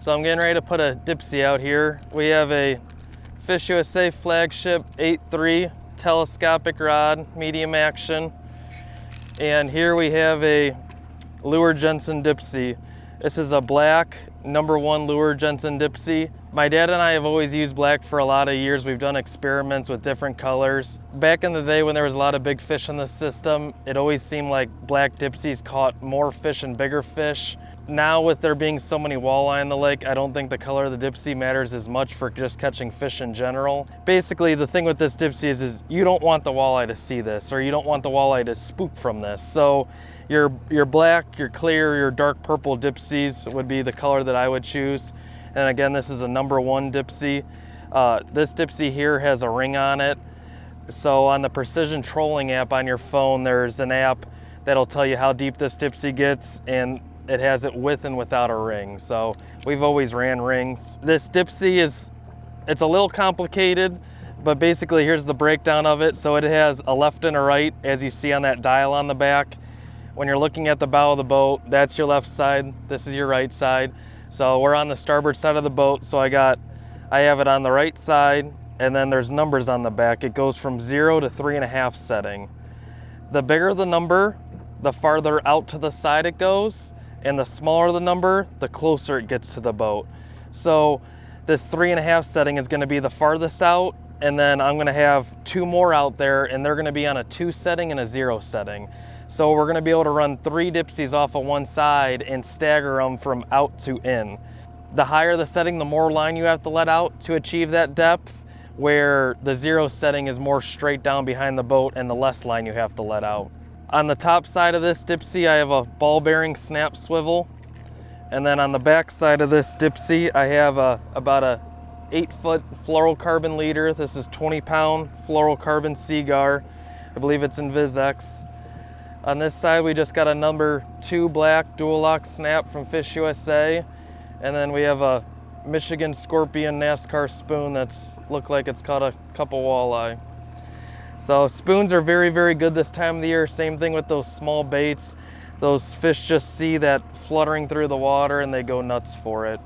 So I'm getting ready to put a dipsy out here. We have a FishUSA Flagship 8.3 telescopic rod, medium action. And here we have a Lure Jensen dipsy. This is a black #1 Lure Jensen dipsy. My dad and I have always used black for a lot of years. We've done experiments with different colors. Back in the day when there was a lot of big fish in the system, it always seemed like black dipsies caught more fish and bigger fish. Now with there being so many walleye in the lake, I don't think the color of the dipsy matters as much for just catching fish in general. Basically, the thing with this dipsy is you don't want the walleye to see this, or you don't want the walleye to spook from this. So your black, your clear, your dark purple dipsies would be the color that I would choose. And again, this is a #1 dipsy. This dipsy here has a ring on it. So on the Precision Trolling app on your phone, there's an app that'll tell you how deep this dipsy gets, and it has it with and without a ring. So we've always ran rings. This dipsy it's a little complicated, but basically here's the breakdown of it. So it has a left and a right, as you see on that dial on the back. When you're looking at the bow of the boat, that's your left side, this is your right side. So we're on the starboard side of the boat, so I have it on the right side, and then there's numbers on the back. It goes from 0 to 3.5 setting. The bigger the number, the farther out to the side it goes, and the smaller the number, the closer it gets to the boat. So this 3.5 setting is gonna be the farthest out, and then I'm gonna have 2 more out there, and they're gonna be on a 2 setting and a 0 setting. So we're gonna be able to run 3 dipsies off of one side and stagger them from out to in. The higher the setting, the more line you have to let out to achieve that depth, where the 0 setting is more straight down behind the boat and the less line you have to let out. On the top side of this dipsy, I have a ball bearing snap swivel. And then on the back side of this dipsy, I have about a 8-foot fluorocarbon leader. This is 20-pound fluorocarbon Seaguar. I believe it's InvizX. On this side, we just got a #2 black duolock snap from FishUSA. And then we have a Michigan Scorpion Nascar spoon that's looked like it's caught a couple walleye. So spoons are very, very good this time of the year. Same thing with those small baits. Those fish just see that fluttering through the water and they go nuts for it.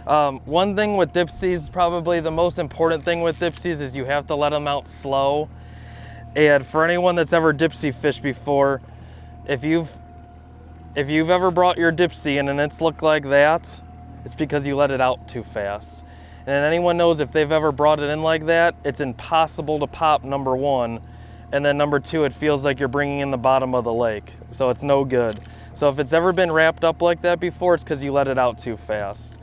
One thing with dipsies, probably the most important thing with dipsies, is you have to let them out slow. And for anyone that's ever dipsy fished before, if you've ever brought your dipsy in and it's looked like that, it's because you let it out too fast. And anyone knows if they've ever brought it in like that, it's impossible to pop, #1. And then #2, it feels like you're bringing in the bottom of the lake. So it's no good. So if it's ever been wrapped up like that before, it's because you let it out too fast.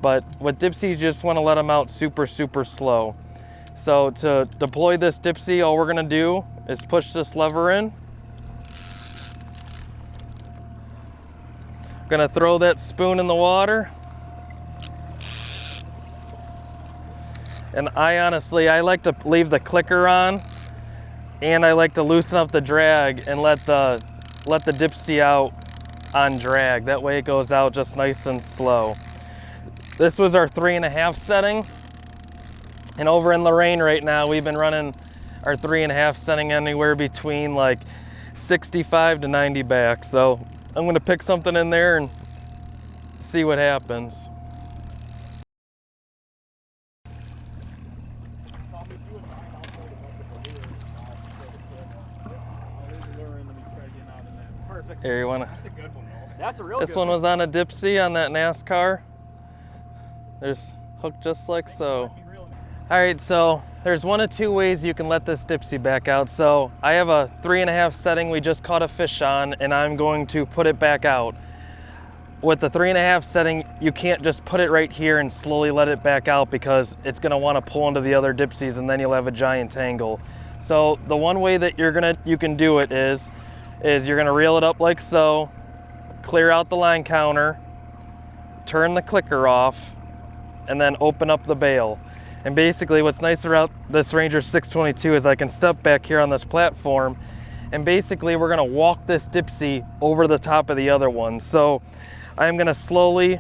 But with dipsies, you just want to let them out super, super slow. So to deploy this dipsy, all we're gonna do is push this lever in. I'm gonna throw that spoon in the water. And I like to leave the clicker on, and I like to loosen up the drag and let the dipsy out on drag. That way it goes out just nice and slow. This was our 3.5 setting. And over in Lorraine right now, we've been running our 3.5 setting anywhere between like 65 to 90 back. So I'm gonna pick something in there and see what happens. Here, you wanna? That's a good one, though. That's a real This one was on a dipsy on that Nascar. There's hooked just like so. All right, so there's 1 of 2 ways you can let this dipsy back out. So I have a 3.5 setting we just caught a fish on, and I'm going to put it back out. With the 3.5 setting, you can't just put it right here and slowly let it back out, because it's gonna wanna pull into the other dipsies and then you'll have a giant tangle. So the one way that you can do it is you're gonna reel it up like so, clear out the line counter, turn the clicker off, and then open up the bail. And basically what's nice about this Ranger 622 is I can step back here on this platform, and basically we're gonna walk this dipsy over the top of the other one. So I'm gonna slowly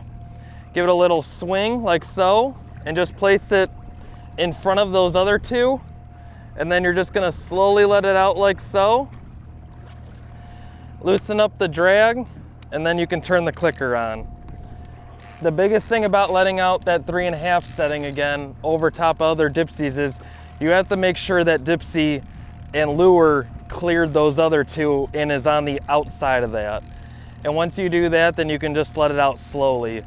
give it a little swing like so, and just place it in front of those other 2. And then you're just gonna slowly let it out like so. Loosen up the drag, and then you can turn the clicker on. The biggest thing about letting out that 3.5 setting again over top of other dipsies is you have to make sure that dipsy and lure cleared those other two and is on the outside of that. And once you do that, then you can just let it out slowly.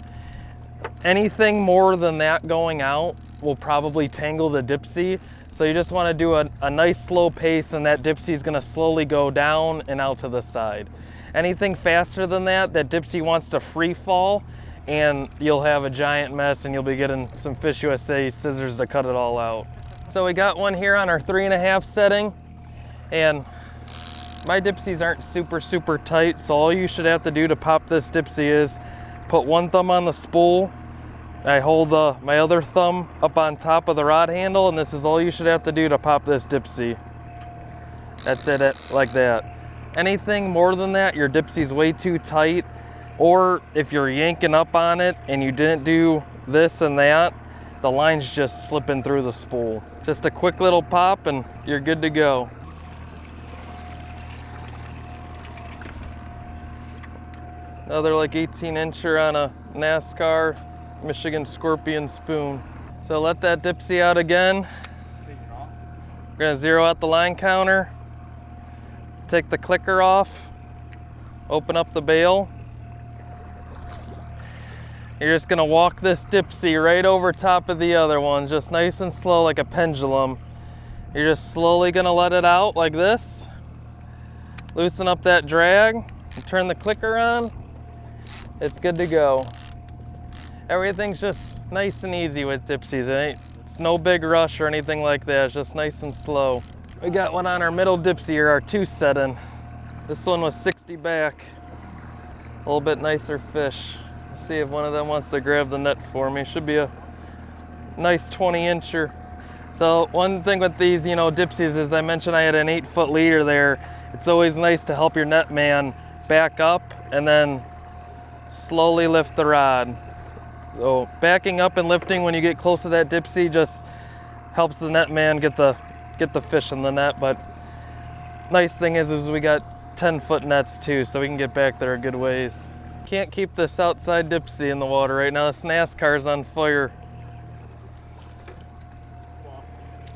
Anything more than that going out will probably tangle the dipsy. So you just want to do a nice slow pace, and that dipsy is going to slowly go down and out to the side. Anything faster than that, that dipsy wants to free fall, and you'll have a giant mess, and you'll be getting some FishUSA scissors to cut it all out. So we got one here on our 3.5 setting, and my dipsies aren't super tight, so all you should have to do to pop this dipsy is put one thumb on the spool. I hold my other thumb up on top of the rod handle, and this is all you should have to do to pop this dipsy. That's it, like that. Anything more than that, your dipsy's way too tight, or if you're yanking up on it and you didn't do this and that, the line's just slipping through the spool. Just a quick little pop and you're good to go. Another like 18-incher on a Nascar Michigan Scorpion spoon. So let that dipsy out again. We're gonna zero out the line counter, take the clicker off, open up the bail. You're just gonna walk this dipsy right over top of the other one, just nice and slow like a pendulum. You're just slowly gonna let it out like this. Loosen up that drag, and turn the clicker on. It's good to go. Everything's just nice and easy with dipsies. It's no big rush or anything like that. It's just nice and slow. We got one on our middle dipsy here, our 2 setting. This one was 60 back. A little bit nicer fish. Let's see if one of them wants to grab the net for me. Should be a nice 20-incher. So one thing with these, dipsies, is I mentioned I had an 8-foot leader there. It's always nice to help your net man back up and then slowly lift the rod. So backing up and lifting when you get close to that dipsy just helps the net man get the fish in the net. But nice thing is we got 10-foot nets too, so we can get back there a good ways. Can't keep this outside dipsy in the water right now. This Nascar's on fire.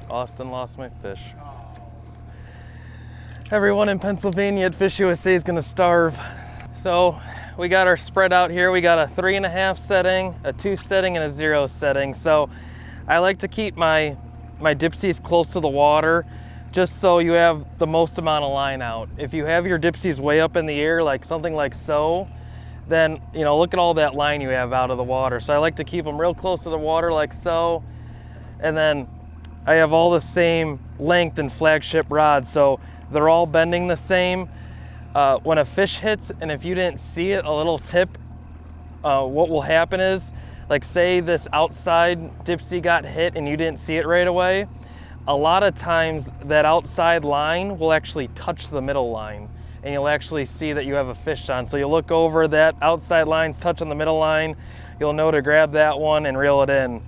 Austin lost my fish. Everyone in Pennsylvania at FishUSA is gonna starve. So we got our spread out here. We got a 3.5 setting, a 2 setting, and a 0 setting. So I like to keep my dipsies close to the water just so you have the most amount of line out. If you have your dipsies way up in the air, like something like so, then look at all that line you have out of the water. So I like to keep them real close to the water like so. And then I have all the same length and flagship rods, so they're all bending the same. When a fish hits, and if you didn't see it, a little tip, what will happen is, like say this outside dipsy got hit and you didn't see it right away, a lot of times that outside line will actually touch the middle line, and you'll actually see that you have a fish on. So you'll look over, that outside line's touching the middle line, you'll know to grab that one and reel it in.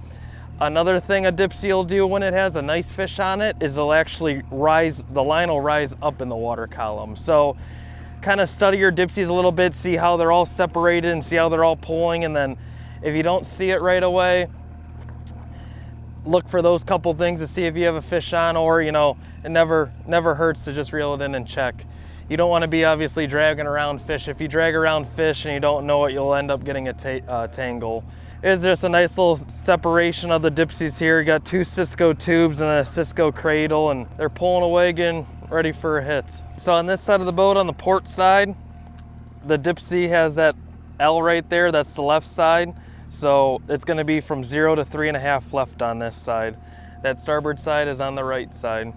Another thing a dipsy will do when it has a nice fish on it is it'll actually the line will rise up in the water column. So kind of study your dipsies a little bit, see how they're all separated and see how they're all pulling, and then if you don't see it right away, look for those couple things to see if you have a fish on, or it never hurts to just reel it in and check. You don't want to be obviously dragging around fish. If you drag around fish and you don't know it, you'll end up getting a tangle. It's just a nice little separation of the dipsies here. You got 2 Cisco tubes and a Cisco cradle, and they're pulling away, getting ready for a hit. So on this side of the boat, on the port side, the dipsy has that L right there. That's the left side. So it's going to be from 0 to 3.5 left on this side. That starboard side is on the right side.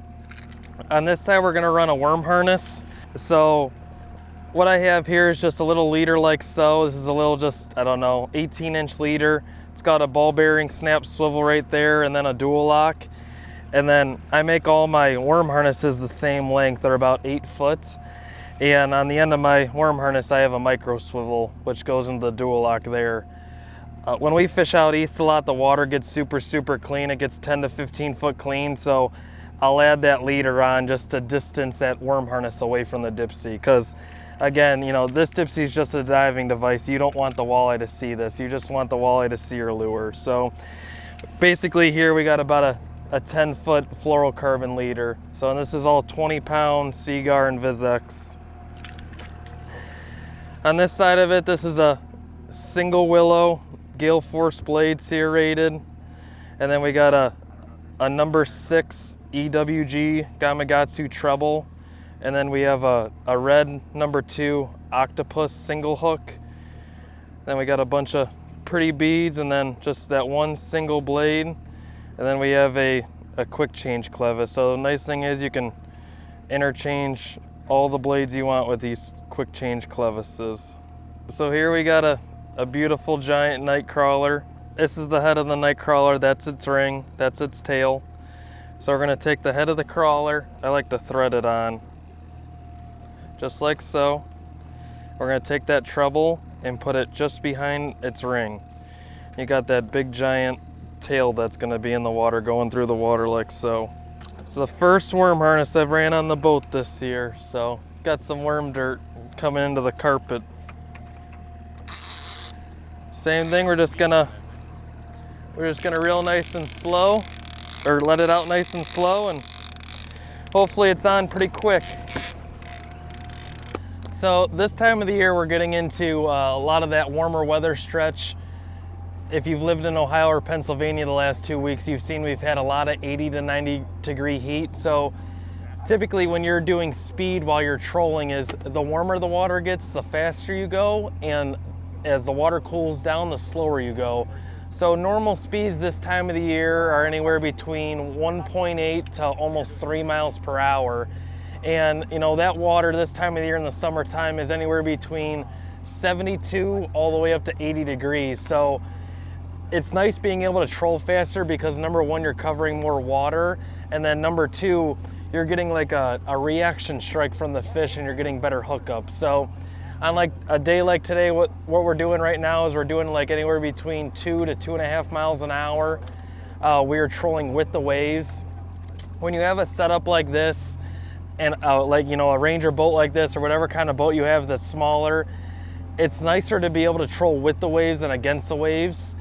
On this side, we're going to run a worm harness. So what I have here is just a little leader like so. This is a little, just, 18-inch leader. It's got a ball bearing snap swivel right there, and then a duolock. And then I make all my worm harnesses the same length. They're about 8 foot. And on the end of my worm harness, I have a micro swivel, which goes into the duolock there. When we fish out east a lot, the water gets super clean. It gets 10 to 15 foot clean. So I'll add that leader on just to distance that worm harness away from the dipsy, because Again, you know, this Dipsy is just a diving device. You don't want the walleye to see this. You just want the walleye to see your lure. So basically here we got about a 10-foot fluorocarbon leader. So and this is all 20-pound Seaguar InvizX. On this side of it, this is a single willow gale force blade serrated. And then we got a number 6 EWG Gamakatsu treble. And then we have a red number 2 octopus single hook. Then we got a bunch of pretty beads and then just that one single blade. And then we have a quick change clevis. So the nice thing is you can interchange all the blades you want with these quick change clevises. So here we got a beautiful giant night crawler. This is the head of the night crawler. That's its ring. That's its tail. So we're gonna take the head of the crawler. I like to thread it on, just like so. We're gonna take that treble and put it just behind its ring. You got that big giant tail that's gonna be in the water, going through the water like so. It's the first worm harness I've ran on the boat this year, so got some worm dirt coming into the carpet. Same thing, we're just gonna reel nice and slow, or let it out nice and slow, and hopefully it's on pretty quick. So this time of the year, we're getting into a lot of that warmer weather stretch. If you've lived in Ohio or Pennsylvania the last 2 weeks, you've seen we've had a lot of 80 to 90 degree heat. So typically when you're doing speed while you're trolling, is the warmer the water gets, the faster you go, and as the water cools down, the slower you go. So normal speeds this time of the year are anywhere between 1.8 to almost 3 miles per hour. And you know, that water this time of the year in the summertime is anywhere between 72 all the way up to 80 degrees. So it's nice being able to troll faster because number one, you're covering more water, and then number two, you're getting like a reaction strike from the fish and you're getting better hookups. So on like a day like today, what we're doing right now is we're doing like anywhere between 2 to 2.5 miles an hour. We are trolling with the waves. When you have a setup like this, and like, you know, a Ranger boat like this or whatever kind of boat you have that's smaller, it's nicer to be able to troll with the waves than against the waves.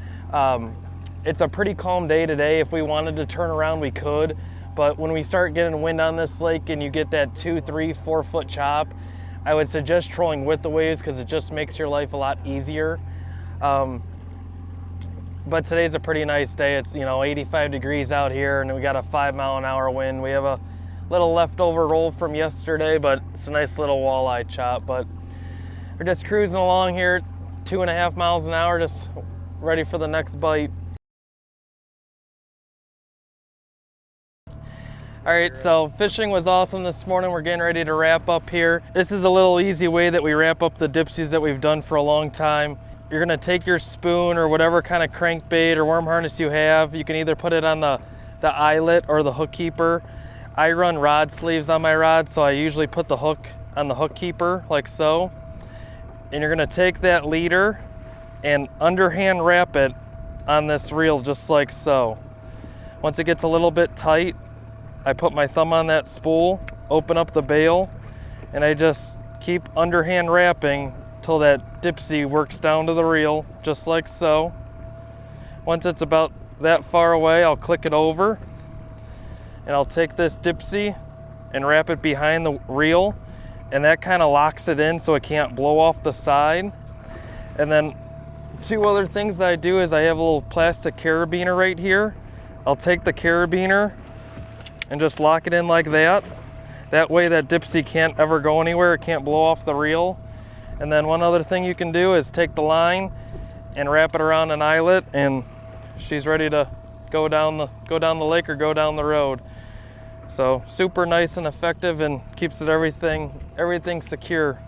It's a pretty calm day today. If we wanted to turn around, we could, but when we start getting wind on this lake and you get that 2, 3, 4 foot chop, I would suggest trolling with the waves because it just makes your life a lot easier. But today's a pretty nice day. It's, you know, 85 degrees out here and we got a 5 mile an hour wind. We have a little leftover roll from yesterday, but it's a nice little walleye chop. But we're just cruising along here, 2.5 miles an hour, just ready for the next bite. All right, so fishing was awesome this morning. We're getting ready to wrap up here. This is a little easy way that we wrap up the dipsies that we've done for a long time. You're gonna take your spoon or whatever kind of crankbait or worm harness you have. You can either put it on the eyelet or the hook keeper. I run rod sleeves on my rod, so I usually put the hook on the hook keeper like so. And you're gonna take that leader and underhand wrap it on this reel just like so. Once it gets a little bit tight, I put my thumb on that spool, open up the bail, and I just keep underhand wrapping till that dipsy works down to the reel, just like so. Once it's about that far away, I'll click it over, and I'll take this dipsy and wrap it behind the reel, and that kind of locks it in so it can't blow off the side. And then 2 other things that I do is I have a little plastic carabiner right here. I'll take the carabiner and just lock it in like that. That way that dipsy can't ever go anywhere. It can't blow off the reel. And then one other thing you can do is take the line and wrap it around an eyelet, and she's ready to go down the lake or go down the road. So super nice and effective and keeps it everything secure.